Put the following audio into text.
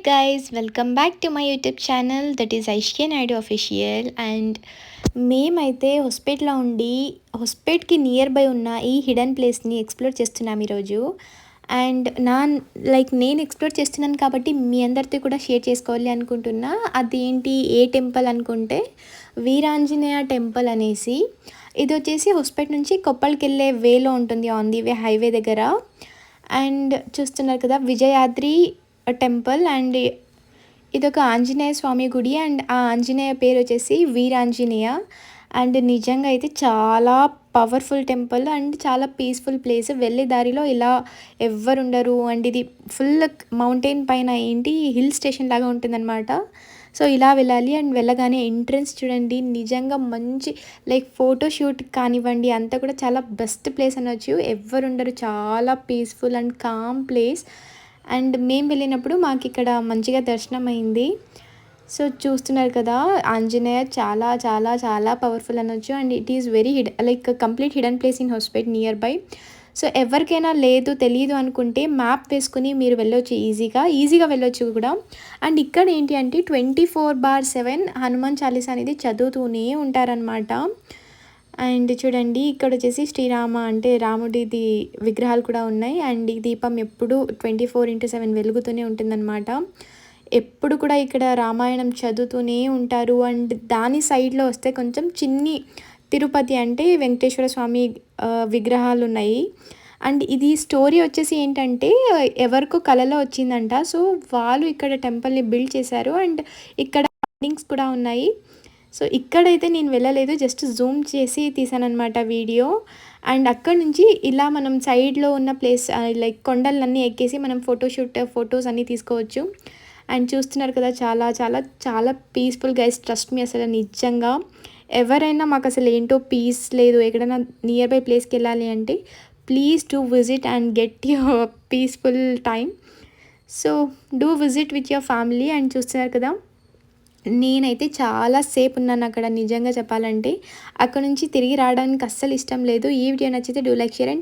guys, welcome back to my YouTube channel, that is Aishke Naidu Official. And మేమైతే హొస్పేట్లో ఉండి హొస్పేట్కి near by ఉన్న ఈ hidden ప్లేస్ని explore చేస్తున్నాం ఈరోజు. అండ్ నేను ఎక్స్ప్లోర్ చేస్తున్నాను కాబట్టి మీ అందరితో కూడా షేర్ చేసుకోవాలి అనుకుంటున్నా. అదేంటి ఏ టెంపుల్ అనుకుంటే వీరాంజనేయ టెంపుల్ అనేసి. ఇది వచ్చేసి హొస్పేట్ నుంచి కొప్పల్కి వెళ్ళే వేలో ఉంటుంది, ఆన్ ది వే హైవే దగ్గర. అండ్ చూస్తున్నారు కదా విజయాద్రి టెంపుల్. అండ్ ఇదొక ఆంజనేయ స్వామి గుడి. అండ్ ఆ ఆంజనేయ పేరు వచ్చేసి వీరాంజనేయ. అండ్ నిజంగా అయితే చాలా పవర్ఫుల్ టెంపుల్ అండ్ చాలా పీస్ఫుల్ ప్లేస్. వెళ్ళే దారిలో ఇలా ఎవ్వరు ఉండరు. అండ్ ఇది ఫుల్ మౌంటైన్ పైన హిల్ స్టేషన్ లాగా ఉంటుందన్నమాట. సో ఇలా వెళ్ళాలి. అండ్ వెళ్ళగానే ఎంట్రన్స్ చూడండి, నిజంగా మంచి ఫోటోషూట్ కానివ్వండి అంతా కూడా చాలా బెస్ట్ ప్లేస్ అనొచ్చు. ఎవ్వరు ఉండరు, చాలా peaceful and calm place. And మేము వెళ్ళినప్పుడు మాకు ఇక్కడ మంచిగా దర్శనం అయింది. సో చూస్తున్నారు కదా, ఆంజనేయ చాలా చాలా చాలా పవర్ఫుల్ అనొచ్చు. And it is very complete hidden place in Hospet near by. So ఎవరికైనా తెలియదు అనుకుంటే మ్యాప్ వేసుకుని మీరు వెళ్ళొచ్చు, ఈజీగా వెళ్ళొచ్చు కూడా. అండ్ ఇక్కడ ఏంటి అంటే 24/7 హనుమాన్ చాలీసా అనేది చదువుతూనే ఉంటారనమాట. అండ్ చూడండి ఇక్కడ వచ్చేసి శ్రీరామ అంటే రాముడిది విగ్రహాలు కూడా ఉన్నాయి. అండ్ ఈ దీపం ఎప్పుడు 24/7 వెలుగుతూనే ఉంటుందన్నమాట. ఎప్పుడు కూడా ఇక్కడ రామాయణం చదువుతూనే ఉంటారు. అండ్ దాని సైడ్లో వస్తే కొంచెం చిన్ని తిరుపతి అంటే వెంకటేశ్వర స్వామి విగ్రహాలు ఉన్నాయి. అండ్ ఇది స్టోరీ వచ్చేసి ఏంటంటే ఎవరికో కలలో వచ్చిందంట. సో వాళ్ళు ఇక్కడ టెంపుల్ని బిల్డ్ చేశారు. అండ్ ఇక్కడ బిల్డింగ్స్ కూడా ఉన్నాయి. సో ఇక్కడైతే నేను వెళ్ళలేదు, జస్ట్ జూమ్ చేసి తీసానమాట వీడియో. అండ్ అక్కడ నుంచి ఇలా మనం సైడ్లో ఉన్న ప్లేస్ కొండలన్నీ ఎక్కేసి మనం ఫొటోస్ అన్నీ తీసుకోవచ్చు. అండ్ చూస్తున్నారు కదా, చాలా చాలా చాలా పీస్ఫుల్ గైస్, ట్రస్ట్ మీ. అసలు నిజంగా ఎవరైనా మాకు అసలు ఏంటో పీస్ లేదు, ఎక్కడైనా నియర్ బై ప్లేస్కి వెళ్ళాలి అంటే please do visit and get your peaceful time. So do visit with your family. And చూస్తున్నారు కదా, నేనైతే చాలా సేపు ఉన్నాను అక్కడ. నిజంగా చెప్పాలంటే అక్కడ నుంచి తిరిగి రావడానికి అస్సలు ఇష్టం లేదు. ఈ వీడియో నచ్చితే డూ లైక్, షేర్ అండ్